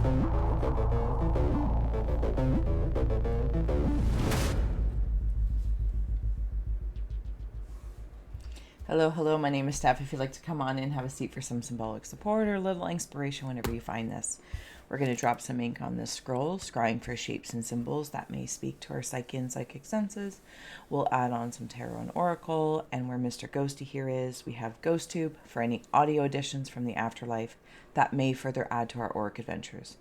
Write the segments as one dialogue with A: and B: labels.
A: Hello, hello, my name is Steph. If you'd like to come on in, have a seat for some symbolic support or a little inspiration whenever you find this. We're going to drop some ink on this scroll, scrying for shapes and symbols that may speak to our psyche and psychic senses. We'll add on some tarot and oracle, and where Mr. Ghosty here is, we have GhostTube for any audio additions from the afterlife that may further add to our auric adventures.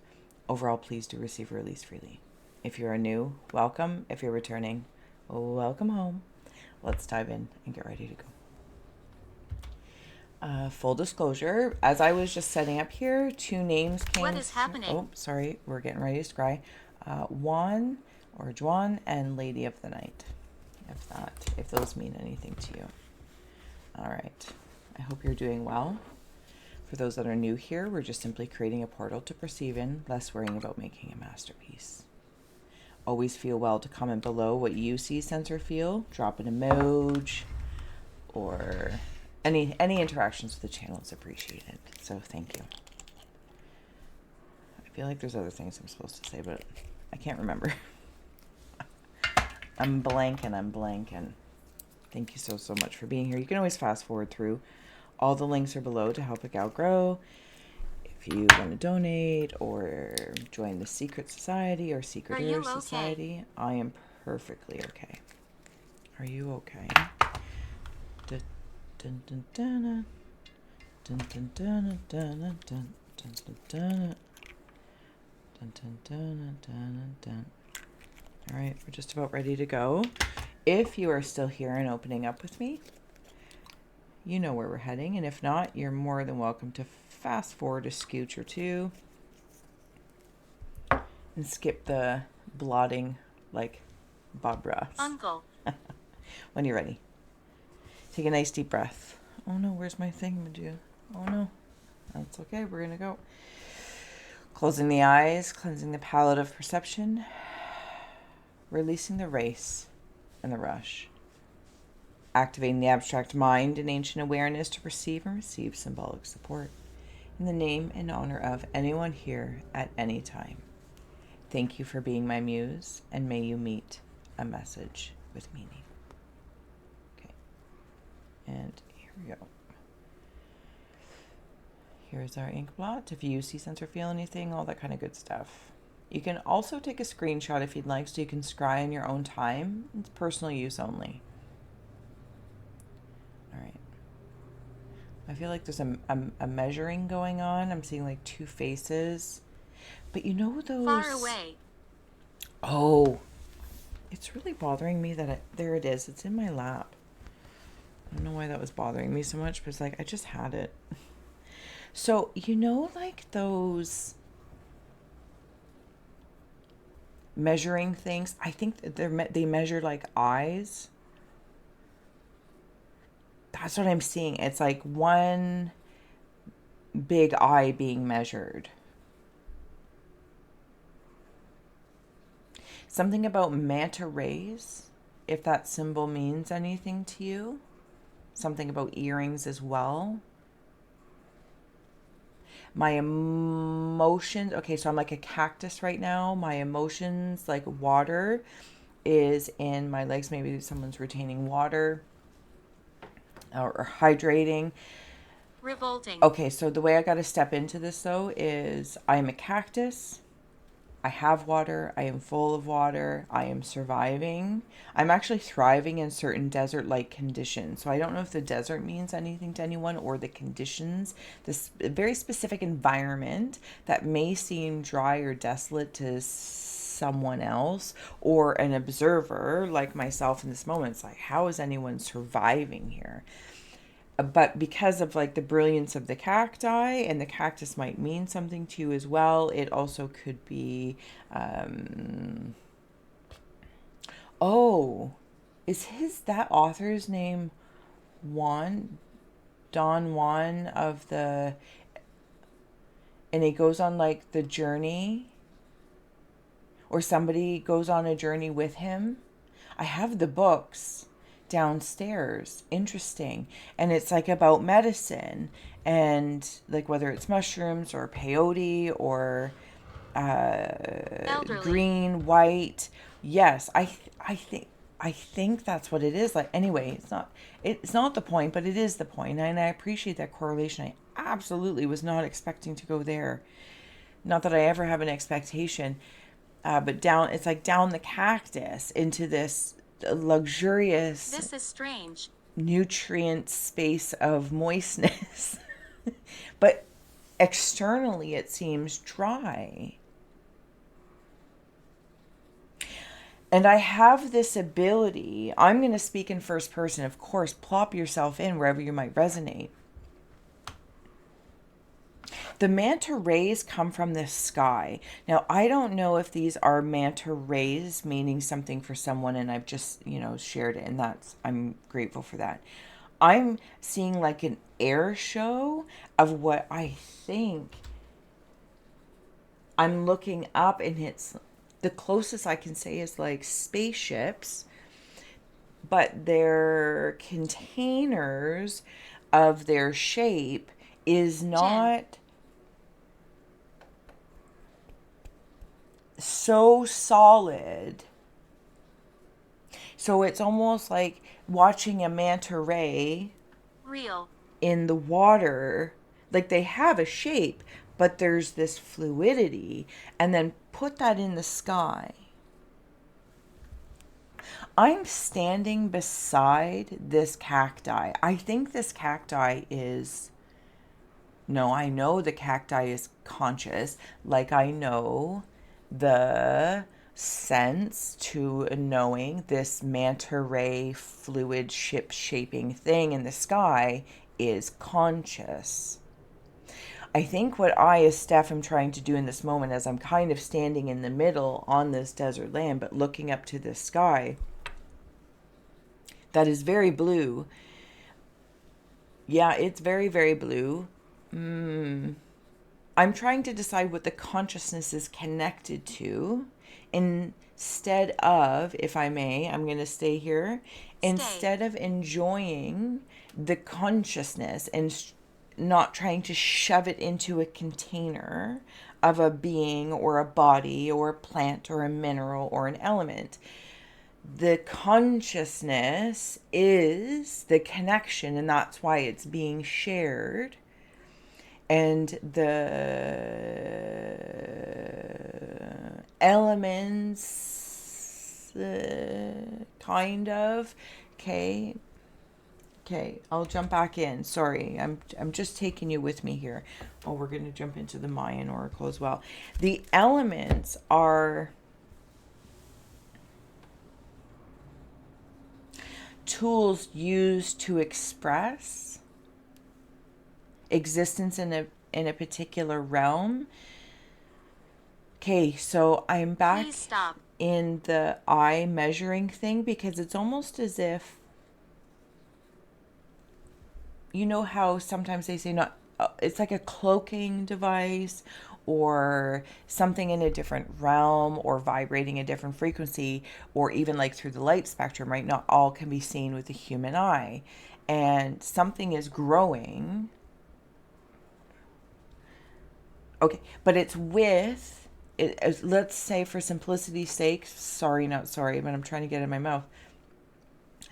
A: Overall, please do receive or release freely. If you are new, welcome. If you're returning, welcome home. Let's dive in and get ready to go. Full disclosure, as I was just setting up here, two names came.
B: What is happening?
A: Oh, sorry, we're getting ready to scry. Juan or Juan and Lady of the Night, if those mean anything to you. All right, I hope you're doing well. For those that are new here, we're just simply creating a portal to perceive in, less worrying about making a masterpiece. Always feel well to comment below what you see, sense, or feel. Drop an emoji or any interactions with the channel is appreciated. So thank you. I feel like there's other things I'm supposed to say, but I can't remember. I'm blanking. Thank you so much for being here. You can always fast forward through. All the links are below to help a gal grow. If you want to donate or join the secret society or secret society, I am perfectly okay. Are you okay? Dun, dun, dun, dun, dun, dun, dun, dun, dun, dun, dun, dun, dun, dun, dun. All right, we're just about ready to go. If you are still here and opening up with me, you know where we're heading, and if not, you're more than welcome to fast forward a scooch or two and skip the blotting like Bob Ross.
B: Uncle.
A: When you're ready. Take a nice deep breath. Oh no, where's my thingamajig? Oh no. That's okay, we're gonna go. Closing the eyes, cleansing the palette of perception, releasing the race and the rush. Activating the abstract mind and ancient awareness to perceive and receive symbolic support. In the name and honor of anyone here at any time. Thank you for being my muse, and may you meet a message with meaning. And here we go. Here's our Inkblot. If you see, sense, or feel anything, all that kind of good stuff. You can also take a screenshot if you'd like, so you can scry in your own time. It's personal use only. All right. I feel like there's a measuring going on. I'm seeing like two faces. But you know those...
B: Far away.
A: Oh. It's really bothering me that there it is. It's in my lap. I don't know why that was bothering me so much, but it's like I just had it. So, you know, like those measuring things, I think that they measure like eyes. That's what I'm seeing. It's like one big eye being measured. Something about manta rays, if that symbol means anything to you. Something about earrings as well. My emotions, okay, so I'm like a cactus right now. My emotions, like water, is in my legs. Maybe someone's retaining water or hydrating.
B: Revolting.
A: Okay, so the way I got to step into this, though, is I am a cactus. I have water. I am full of water. I am surviving. I'm actually thriving in certain desert-like conditions. So I don't know if the desert means anything to anyone or the conditions, this very specific environment that may seem dry or desolate to someone else or an observer like myself in this moment. It's like, how is anyone surviving here? But because of like the brilliance of the cacti, and the cactus might mean something to you as well, it also could be, is that author's name Juan? Don Juan of the, and he goes on like the journey, or somebody goes on a journey with him. I have the books downstairs. Interesting. And it's like about medicine and like whether it's mushrooms or peyote or
B: Elderly.
A: green, white. Yes, I think that's what it is. Like, anyway, it's not the point, but it is the point, and I appreciate that correlation. I absolutely was not expecting to go there. Not that I ever have an expectation, but down, it's like down the cactus into this luxurious
B: This is strange.
A: nutrient space of moistness. But externally, it seems dry. And I have this ability. I'm going to speak in first person. Of course, plop yourself in wherever you might resonate. The manta rays come from the sky. Now, I don't know if these are manta rays meaning something for someone, and I've just, shared it, and I'm grateful for that. I'm seeing like an air show of what I think. I'm looking up, and it's the closest I can say is like spaceships, but their containers of their shape is
B: Jin.
A: not so solid. So it's almost like watching a manta ray
B: Real.
A: in the water. Like, they have a shape, but there's this fluidity. And then put that in the sky. I'm standing beside this cacti. I think this cacti is. No, I know the cacti is conscious. Like, I know the sense to knowing this manta ray fluid ship shaping thing in the sky is conscious. I think what I, as Steph, am trying to do in this moment, as I'm kind of standing in the middle on this desert land, but looking up to the sky that is very blue. Yeah, it's very, very blue. I'm trying to decide what the consciousness is connected to instead of, if I may, I'm going to stay here,
B: Stay.
A: instead of enjoying the consciousness and not trying to shove it into a container of a being or a body or a plant or a mineral or an element. The consciousness is the connection, and that's why it's being shared. And the elements, kind of. Okay. Okay, I'll jump back in. Sorry, I'm just taking you with me here. Oh, we're going to jump into the Mayan oracle as well. The elements are tools used to express existence in a particular realm. Okay, so I'm back
B: Please stop.
A: in the eye measuring thing, because it's almost as if, you know how sometimes they say not, it's like a cloaking device or something in a different realm or vibrating a different frequency, or even like through the light spectrum, right? Not all can be seen with the human eye, and something is growing. Okay, but it's with it, let's say for simplicity's sake, sorry, not sorry, but I'm trying to get it in my mouth,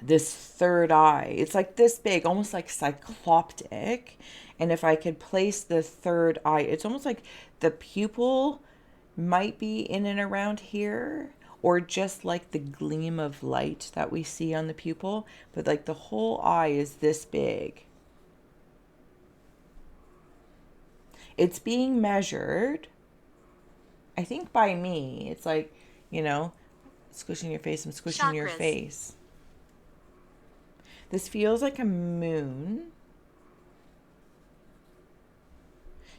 A: this third eye. It's like this big, almost like cycloptic. And if I could place the third eye, it's almost like the pupil might be in and around here, or just like the gleam of light that we see on the pupil. But like the whole eye is this big. It's being measured, I think, by me. It's like, squishing your face, I'm squishing your
B: Chakras.
A: face. This feels like a moon.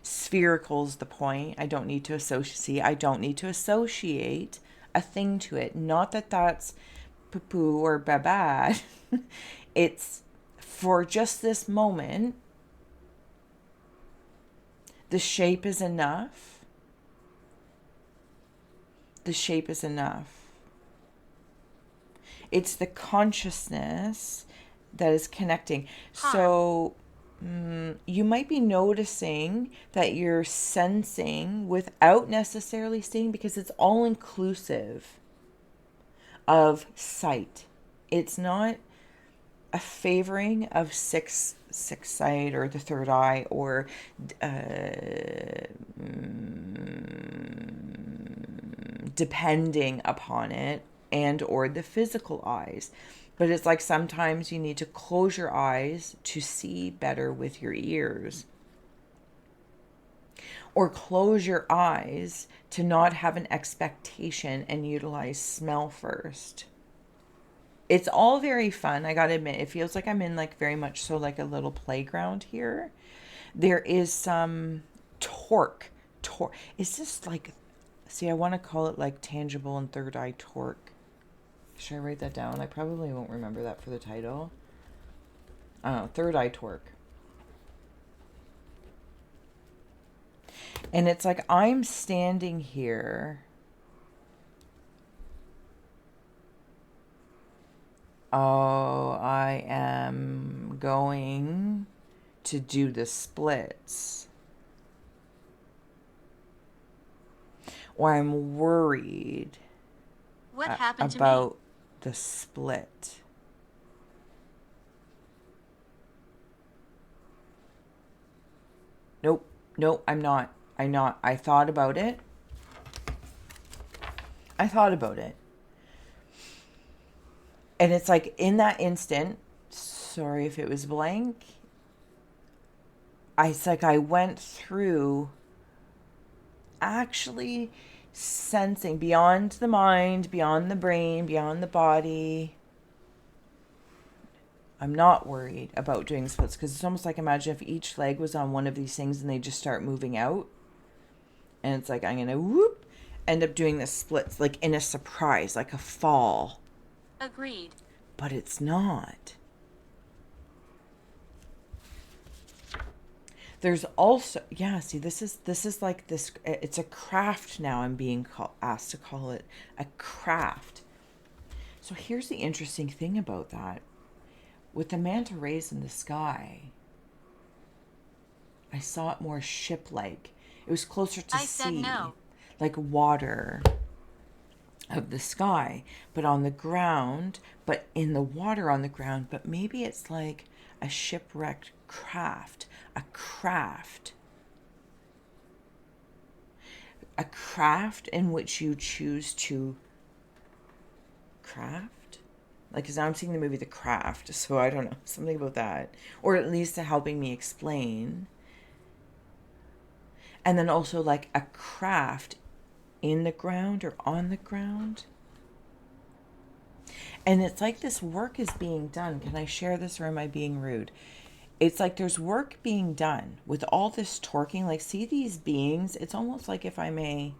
A: Spherical's the point. I don't need to associate a thing to it. Not that that's poo-poo or bad. It's for just this moment. The shape is enough. The shape is enough. It's the consciousness that is connecting.
B: Harm.
A: So You might be noticing that you're sensing without necessarily seeing, because it's all inclusive of sight. It's not a favoring of sixth sight or the third eye, or depending upon it, and or the physical eyes. But it's like sometimes you need to close your eyes to see better with your ears, or close your eyes to not have an expectation and utilize smell first. It's all very fun. I gotta admit, it feels like I'm in like very much so like a little playground here. There is some torque. Is this like, see, I want to call it like tangible and third eye torque. Should I write that down? I probably won't remember that for the title. I don't know, third eye torque. And it's like I'm standing here. Oh, I am going to do the splits. Or I'm worried
B: What happened to me?
A: about the split. Nope, I'm not. I thought about it. And it's like in that instant, sorry if it was blank, it's like I went through actually sensing beyond the mind, beyond the brain, beyond the body. I'm not worried about doing splits, because it's almost like, imagine if each leg was on one of these things and they just start moving out. And it's like I'm going to end up doing the splits like in a surprise, like a fall.
B: Agreed.
A: But it's not. There's also, yeah, see, this is like this, it's a craft now. I'm being asked to call it a craft. So here's the interesting thing about that. With the manta rays in the sky, I saw it more ship-like. It was closer to
B: I said
A: sea,
B: no.
A: like water of the sky, but on the ground, but in the water on the ground. But maybe it's like a shipwrecked craft, a craft in which you choose to craft. Like, because now I'm seeing the movie The Craft, so I don't know, something about that, or at least helping me explain. And then also like a craft in the ground or on the ground. And it's like this work is being done. Can I share this, or am I being rude? It's like there's work being done with all this torquing. Like, see these beings? It's almost like, if I may,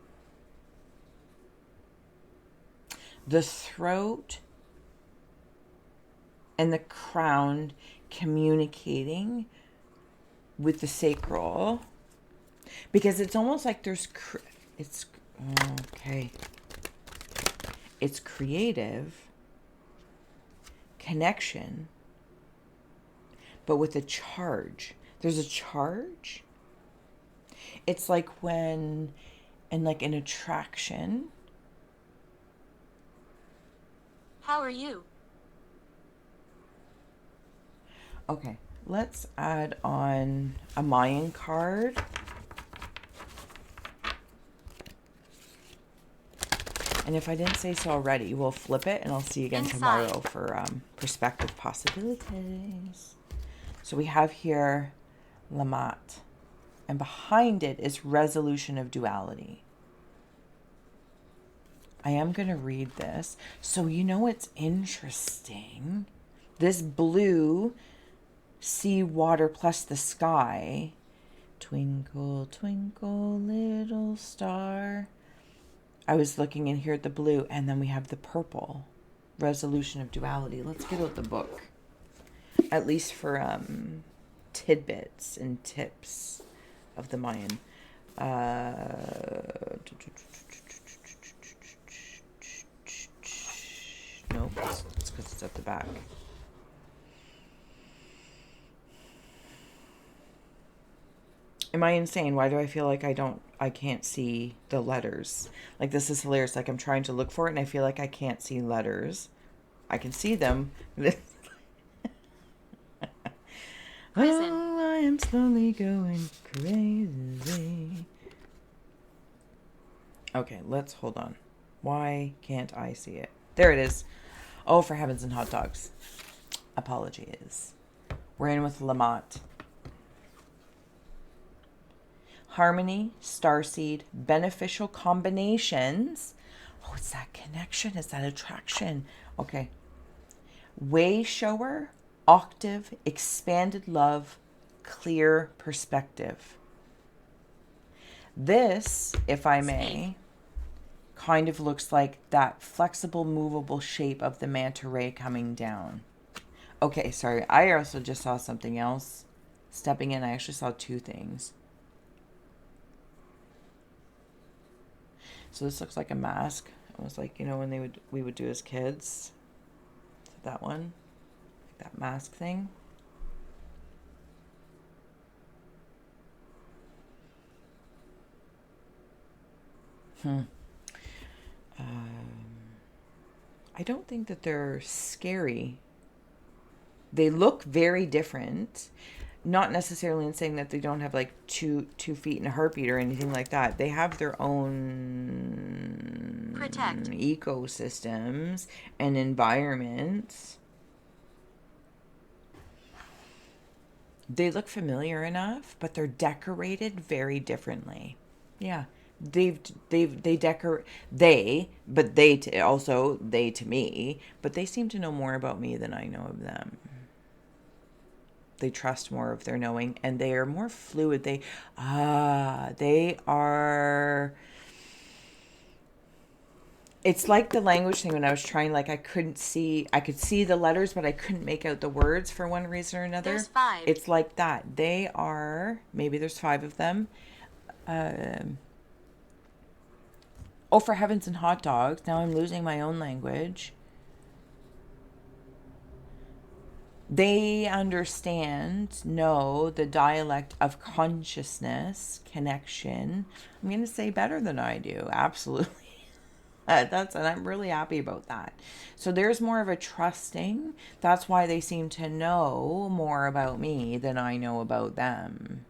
A: the throat and the crown communicating with the sacral. Because it's almost like there's, it's creative connection, but with a charge. There's a charge. It's like when, and like an attraction.
B: How are you?
A: Okay, let's add on a Mayan card. And if I didn't say so already, we'll flip it and I'll see you again tomorrow for perspective possibilities. So we have here Lamat, and behind it is resolution of duality. I am going to read this. So you know what's interesting? This blue sea, water plus the sky. Twinkle, twinkle, little star. I was looking in here at the blue, and then we have the purple. Resolution of duality. Let's get out the book. At least for tidbits and tips of the Mayan. Nope, it's because it's at the back. Am I insane? Why do I feel like I can't see the letters? Like, this is hilarious. Like, I'm trying to look for it and I feel like I can't see letters. I can see them.
B: Prison.
A: Oh, I am slowly going crazy. Okay, let's hold on. Why can't I see it? There it is. Oh, for heavens and hot dogs. Apologies. We're in with Lamont. Harmony, starseed, beneficial combinations. Oh, it's that connection. It's that attraction. Okay. Way shower, octave, expanded love, clear perspective. This, if I may, kind of looks like that flexible, movable shape of the manta ray coming down. Okay, sorry. I also just saw something else. Stepping in, I actually saw two things. So this looks like a mask. It was like, you know, when we would do as kids. That one. That mask thing. I don't think that they're scary. They look very different. Not necessarily in saying that they don't have like two feet and a heartbeat or anything like that. They have their own ecosystems and environments. They look familiar enough, but they're decorated very differently. Yeah. They decorate but they to me, but they seem to know more about me than I know of them. They trust more of their knowing, and they are more fluid. They are. It's like the language thing when I was trying, like I could see the letters, but I couldn't make out the words for one reason or another.
B: There's 5.
A: It's like that. They are, maybe there's 5 of them. Oh, for heavens and hot dogs. Now I'm losing my own language. They know the dialect of consciousness, connection. I'm going to say better than I do. Absolutely. And I'm really happy about that. So there's more of a trusting. That's why they seem to know more about me than I know about them.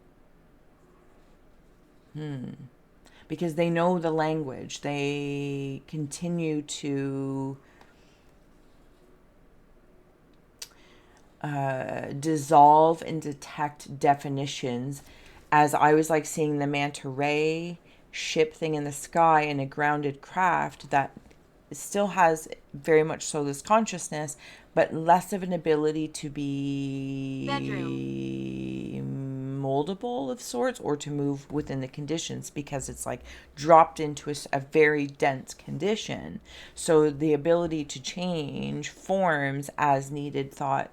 A: Because they know the language. They continue to dissolve and detect definitions, as I was like seeing the manta ray ship thing in the sky in a grounded craft that still has very much so this consciousness, but less of an ability to be moldable of sorts or to move within the conditions, because it's like dropped into a very dense condition. So the ability to change forms as needed thought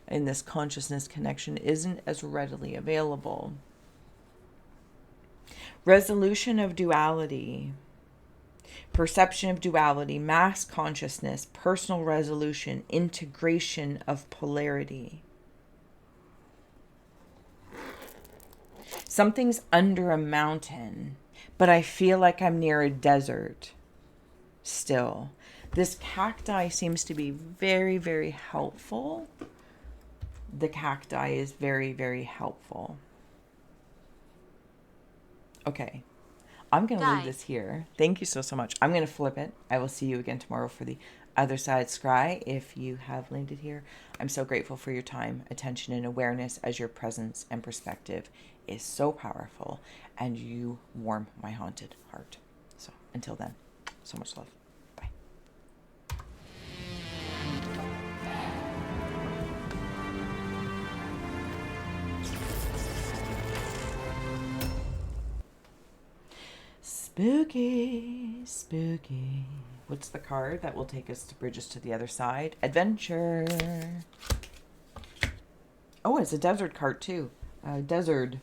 A: in this consciousness connection isn't as readily available. Resolution of duality, perception of duality, mass consciousness, personal resolution, integration of polarity. Something's under a mountain, but I feel like I'm near a desert still. This cacti seems to be very, very helpful. The cacti is very, very helpful. Okay. I'm going to leave this here. Thank you so much. I'm going to flip it. I will see you again tomorrow for the other side scry. If you have landed here, I'm so grateful for your time, attention, and awareness, as your presence and perspective is so powerful, and you warm my haunted heart. So until then, so much love. Bye. Spooky, spooky. What's the card that will take us to bridges to the other side? Adventure. Oh, it's a desert card too. Desert.